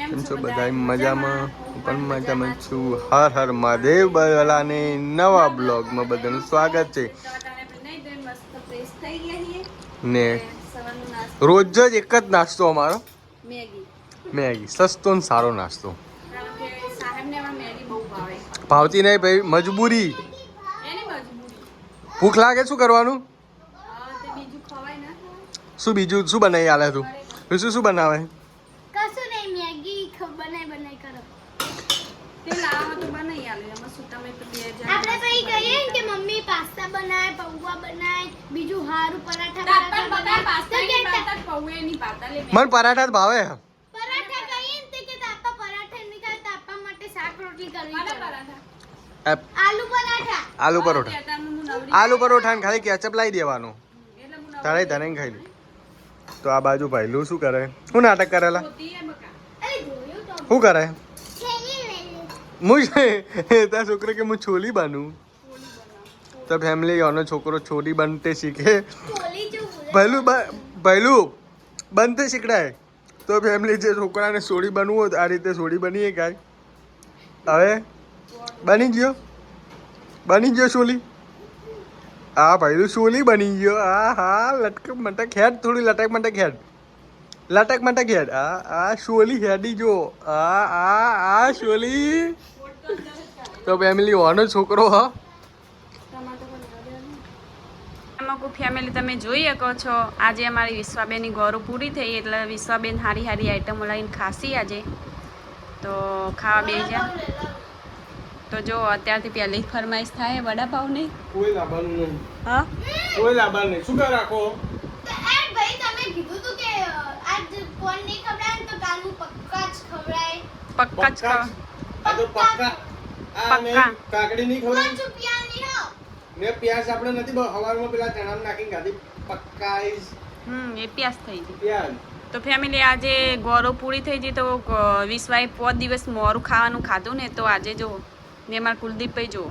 કેમ છો બધા મજામાં? હું પણ મજામાં છું. હર હર મહાદેવ બલાને નવા બ્લોગમાં બધાનું સ્વાગત છે. ને રોજ જ એક જ નાસ્તો અમારો મેગી, સસ્તો ને સારો નાસ્તો. ભાવતી નહીં ભાઈ, મજબૂરી. ભૂખ લાગે શું કરવાનું? શું બીજું શું બનાવી આલે તું? બીજું શું બનાવે? કશું નહીં, મેગી બનાઈ કરો. તે લાવો તો બનાવી આલે. એમાં શું તમે તો 2000 આપણે ભાઈ કહીએ કે મમ્મી પાસ્તા બનાય, પૌવા બનાય, બીજું હારું પરાઠા બનાય. પાસ્તા કે પૌવા ની પાતા લે. મને પરાઠા જ ભાવે. પરાઠા કહીએ ને કે તાપા પરાઠા ની ખાય, તાપા માટે શાક રોટલી કરવી પડે. પરાઠા આલુ પરાઠા, આલુ પરોઠા, આલુ પરોઠા ને ખાલી કેચઅપ લાવી દેવાનું. તારે તને ખાઈ લે. તો આ બાજુ ભાઈલું શું કરે? શું નાટક કરેલા? શું કરે? હું તારા છોકરો કે હું છોલી બનું. તો ફેમિલી આનો છોકરો છોલી બનતે શીખે. પહેલું બનતે શીખડાય. તો ફેમિલી જે છોકરાને સોડી બનવું હોય આ રીતે સોડી બનીએ કાંઈ. હવે બની ગયો સોલી. હા ભાઈ સોલી બની ગયો. હા લટક મટક હેડ, થોડી લટક મટક હેડ. આ સોલી હેડી જો. આ સોલી. તો ફેમિલી ઓનો છોકરો હા. ફેમિલી તમે જોઈ શકો છો, આજે અમારી વિશ્વાબેનની ગોરું પૂરી થઈ એટલે વિશ્વાબેન હારી આઈટમો લઈને ખાસી આજે તો ખાવા બેસી જા. તો જો અત્યારથી પહેલી ફરમાઈશ થાય વડાપાવ નહીં. કોઈ લાવવાનું નહીં. હા કોઈ લાવવાનું નહીં. શું કર રાખો? ભાઈ તમે કીધું તું કે આજ કોણ નહીં ખવડાય તો કાલનું પક્કા જ ખવડાય. પક્કા જ ખાવા. આ તો પક્કા. આ ને કાકડી નહીં ખવડાય. પાંચ રૂપિયાની હો. ને પ્યાસ આપણે નથી હવારમાં પેલા ચણા નાખીને ખાધી. પક્કાઈસ. એ પ્યાસ થઈ ગઈ. પ્યાસ. તો ફેમિલી આજે ગોરો પૂરી થઈ ગઈ તો વિશ્વાએ 5 દિવસ મોરું ખાવાનું ખાધું ને તો આજે જો ને મારા કુલદીપભાઈ જો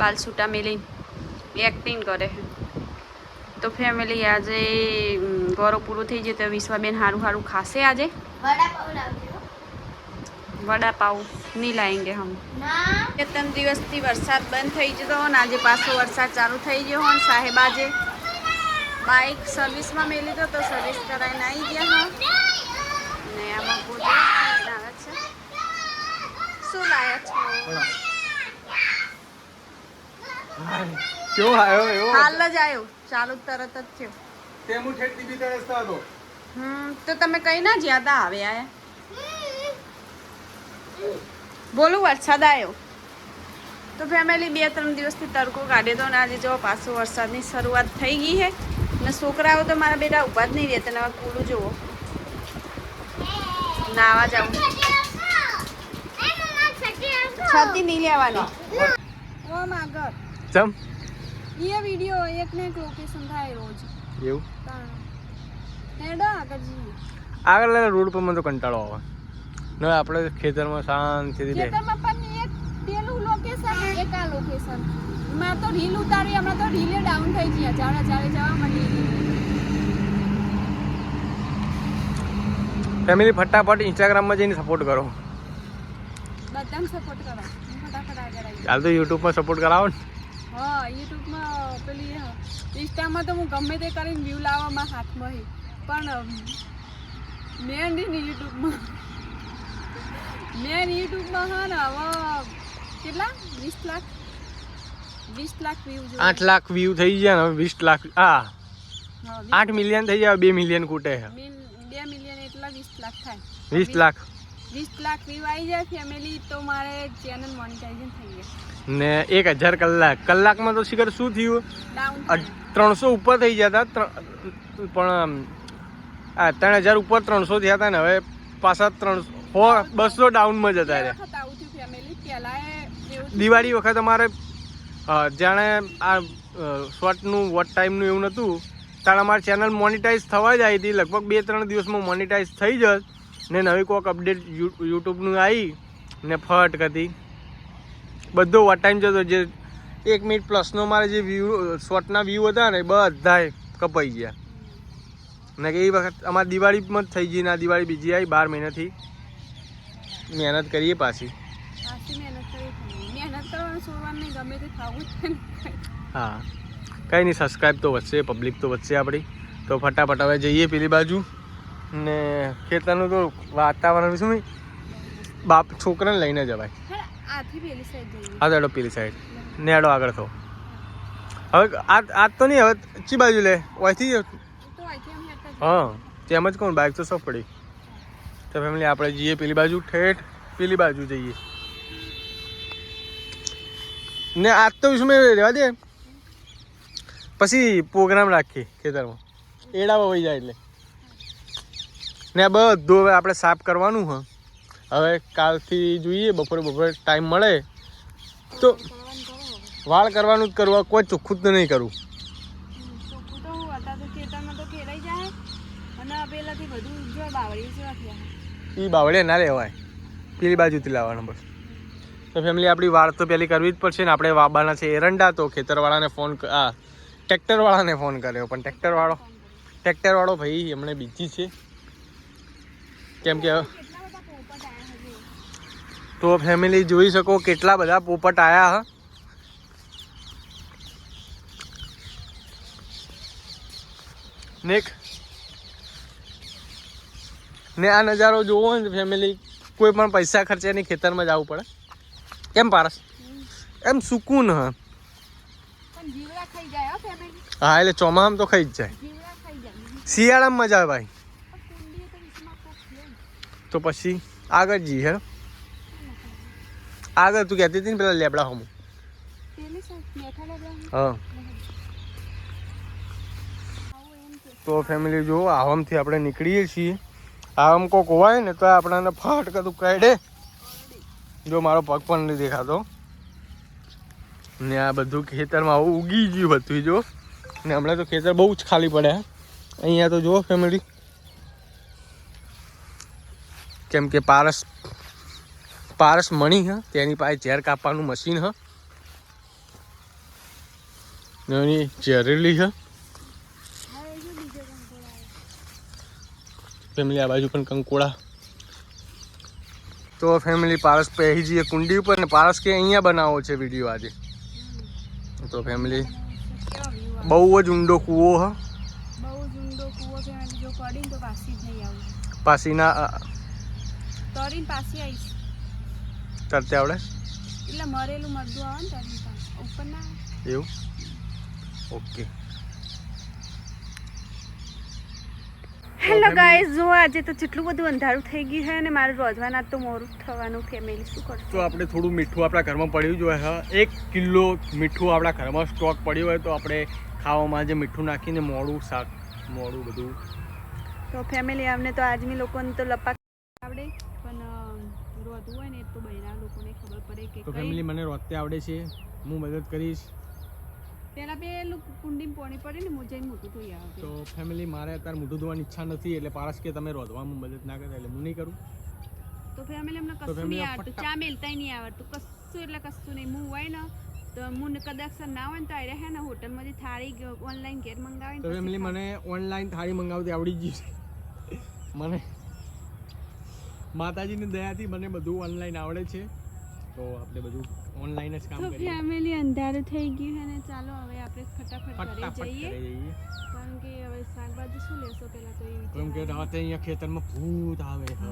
બાલ છૂટા મેલીને એક્ટિંગ કરે. તો ફેમિલી આજે ગોરો પૂરું થઈ જાય તો વિશ્વાબેન સારું ખાશે. આજે વડાપાવ લાવજો. વડાપાવ નહીં લાવેંગે હમ. ના 3 દિવસથી વરસાદ બંધ થઈ જતો ને આજે પાછો વરસાદ ચાલુ થઈ ગયો હોય. સાહેબ આજે બાઇક સર્વિસમાં મેલી તો સર્વિસ કરાવીને આવી ગયા હા. ને આમાં પૂરું આવે છે. શું લાયા છો? કેવો આવ્યો એવો? હાલ જ આવ્યો, ચાલુ તરત જ થયો. તે હું ઠેઠ ટીવી તરસતો હતો. તો તમે કઈ ના જ્યાદા આવ્યા? બોલું વરસાદ આવ્યો તો ફેમિલી 2-3 દિવસથી તડકો કાઢ્યો તો ને આજે જો પાછો વરસાદની શરૂઆત થઈ ગઈ છે ને છોકરાઓ તો મારા બેટા ઊભા જ નહીં રહેતા ને હવે કુલું જુઓ નાવા જાઉં. છાતી નહીં લેવાની. ઓમ આગળ ચમ એ વિડિયો એક ને એક લોકેશન થાય રોજ એવું હેડો આગળ જઈએ. આગળ રોડ પર મને તો કંટાળો આવે ને. આપણે ખેતરમાં શાંતિથી રહે. ખેતરમાં પણ એક પેલું લોકેશન એક આ લોકેશન માં તો રીલ ઉતારી હમણાં તો રીલે ડાઉન થઈ ગયા. ચાલે જવા મળી. ફેમિલી ફટાફટ ઇન્સ્ટાગ્રામમાં જઈને સપોર્ટ કરો. બધાને સપોર્ટ કરો. ફટાફટ આગળ આવી. હાલ તો યુટ્યુબમાં સપોર્ટ કરાવો ને. હા યુટ્યુબમાં પેલી ઇન્સ્ટામાં તો હું ગમે તે કરીને વ્યૂ લાવવામાં હાથમાં પણ મેન યુટ્યુબમાં હા ને હવે કેટલા 20 લાખ વ્યૂ 8 લાખ વ્યૂ થઈ ગયા ને. 20 લાખ 8 મિલિયન થઈ જાય. 2 મિલિયન કૂટે 2 મિલિયન એટલા 20 લાખ થાય. 20 લાખ વ્યૂ આવી જાય ફેમિલી તો મારે ચેનલ મોનેટાઇઝેશન થઈ જાય ને 1000 કલાકમાં તો શિખર શું થયું? ડાઉન 300 ઉપર થઈ ગયા હતા પણ 3000 ઉપર 300 થયા હતા ને હવે પાછા 200 ડાઉનમાં જતા રહ્યા. દિવાળી વખત અમારે જાણે આ શોર્ટનું વોટ ટાઈમનું એવું નહોતું ત્યારે અમારી ચેનલ મોનિટાઈઝ થવા જ આવી હતી. લગભગ 2-3 દિવસમાં મોનિટાઈઝ થઈ જત ને નવી કોઈક અપડેટ યુટ્યુબનું આવી ને ફટ હતી બધો વોટ ટાઈમ જતો. જે 1 મિનિટ પ્લસનો મારે જે વ્યૂ શોર્ટના વ્યૂ હતા ને બધાય કપાઈ ગયા ને. એ વખત અમારી દિવાળીમાં જ થઈ ગઈ ને. આ દિવાળી બીજી આવી 12 મહિનાથી મહેનત કરીએ પાછી. પાછી મહેનત કરવી મહેનત કરવાનું છોડવાનું નહીં ગમે તે ખાવું જ નહીં. હા કંઈ નહીં, સબસ્ક્રાઈબ તો વધશે, પબ્લિક તો વધશે આપણી. તો ફટાફટ હવે જઈએ પેલી બાજુ. ને ખેતરનું તો વાતાવરણ શું બાપ છોકરાને લઈને જવાય. આથી પેલી સાઈડ જઈએ. હા તો પેલી સાઈડ ને એડો આગળ થો. હવે આજ તો નહીં, હવે ચી બાજુ લે ઓયથી. તો અહીંથી અમે હતા. હા તેમ જ કહું, બાઇક તો સૌ પડી. તો ફેમિલી આપણે જઈએ પેલી બાજુ, ઠેઠ પેલી બાજુ જઈએ. ને આજ તો શું મેં રહેવા દે, પછી પ્રોગ્રામ રાખીએ ખેતરમાં, એડાવા વહી જાય એટલે. ને આ બધું હવે આપણે સાફ કરવાનું હ. હવે કાલથી જોઈએ, બપોરે ટાઈમ મળે તો વાળ કરવાનું જ કરવા, કોઈ ચોખ્ખું જ નહીં કરવું. ચોખ્ખું તો હું હતા તો ખેતરમાં તો ખેરાઈ જાય અને પેલાથી બધું જો બાવળી જેવા થયા. એ બાવળે ના લેવાય, પેલી બાજુથી લાવવાના બસ. તો ફેમિલી આપણી વાળ તો પહેલી કરવી જ પડશે ને. આપણે વાબાના છે એરંડા, તો ખેતરવાળાને ફોન ટ્રેક્ટરવાળાને ફોન કર્યો, પણ ટ્રેક્ટરવાળો ભાઈ હમણાં બીજી છે, કેમ કે તો ફેમિલી જોઈ શકો કેટલા બધા પોપટ આવ્યા હ. ને આ નજારો જોવો ને ફેમિલી, કોઈ પણ પૈસા ખર્ચે નહીં, ખેતરમાં જવું પડે. કેમ પારસ? એમ સુકૂન હ. પણ જીવડા ખાઈ જાય હો ફેમિલી. હા એટલે ચોમાસામાં તો ખાઈ જ જાય, જીવડા ખાઈ જાય. શિયાળામાં મજા આવે ભાઈ. કુંડી તો વિસમાં કોક છે. તો પછી આગળ જઈએ હે. આગળ તું કહેતી હતી ને પેલા લેબડા હોમું. પેલી સાઈડ મેઠા લેબડા. હા તો ફેમિલી જો આવમથી આપણે નીકળીએ છીએ. આવમ કોક હોય ને તો આપણને ફાટ કદું કાઢે. જો મારો પગ પણ નહીં દેખાતો. ને આ બધું ખેતરમાં આવું ઉગી ગયું બધું જો. ને હમણાં તો ખેતર બહુ જ ખાલી પડ્યા અહીંયા તો જુઓ ફેમિલી. કેમ કે પારસ મણી હ, તેની પાસે ઝેર કાપવાનું મશીન હ, એની ઝેરેલી હ. ફેમિલી આ બાજુ પણ કંકોડા. તો ફેમિલી પારસ પહેરી જઈએ કુંડી ઉપર ને પારસ કે અહીંયા બનાવો છે વિડીયો આજે. તો ફેમિલી બહુ જ ઊંડો કૂવો હ. બહુ જ ઊંડો કૂવો છે અને જો પડીને તો પાછી જ નહીં આવું. પાછી ના તરીને પાછી આવીશ. તરતે આવડે એટલે મરેલું મરદું આવે ને તરીને ઉપર ના આવે. એવું? ઓકે. હેલો ગાઈઝ, જો આજે તો જેટલું બધું અંધારું થઈ ગયું છે ને મારું રોજવાના તો મોડું થવાનું. ફેમિલી શું કરશું? તો આપણે થોડું મીઠું આપણા ઘરમાં પડ્યું જ હોય હ. 1 કિલો મીઠું આપણા ઘરમાં સ્ટોક પડ્યું હોય તો આપણે ખાવામાં જે મીઠું નાખીને મોડું બધું. તો ફેમિલી અમને તો આજમી લોકોને તો લપા આવડે, પણ રોધવું હોય ને એ તો બહેરા લોકોને ખબર પડે કે તો ફેમિલી મને રોતે આવડે છે, હું મદદ કરીશ. પેલા પેલું કુંડીમાં પાણી પડે ને હું જઈને મોટું ધોઈ આવે. તો ફેમિલી મારે અત્યારે મોઢું ધોવાની ઈચ્છા નથી, એટલે પારસ કે તમે રોધવામાં મદદ ના કરે એટલે હું નહીં કરું. તો ફેમિલી અમને કશું નહીં આવડતું, ચા મેલતાય નહીં આવડતું, કશું એટલે કશું નહીં. હું હોય ને તો હું કદાચ ના હોય ને તો આરે હે ને હોટલમાંથી થાળી ઓનલાઈન ઘેર મંગાવે. તો ફેમિલી મને ઓનલાઈન થાળી મંગાવતી આવડી ગઈ છે. મને માતાજીની દયાથી મને બધું ઓનલાઈન આવડે છે, તો આપણે બધું ઓનલાઈન જ કામ કરીએ. તો ફેમિલી અંધારું થઈ ગયું છે ને ચાલો હવે આપણે ફટાફટ ઘરે જઈએ, કારણ કે હવે શાકભાજી શું લેશો પહેલા તો એ કેમ કે રાતે અહીંયા ખેતરમાં ભૂત આવે છે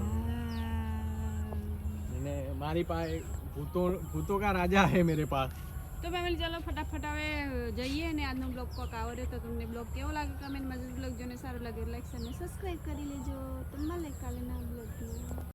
અને મારી પાસે ભૂતો કા રાજા હે મેરે પાસ. તો ફેમિલી ચાલો ફટાફટ હવે જઈએ ને આજનો બ્લોગ કોક આવડે તો તમને બ્લોગ કેવો લાગે કમેન્ટમાં બ્લોગ જોઈને સારું લાગે લાઈક અને સબસ્ક્રાઈબ કરી લેજો. તો મળે કાલે ના બ્લોગમાં.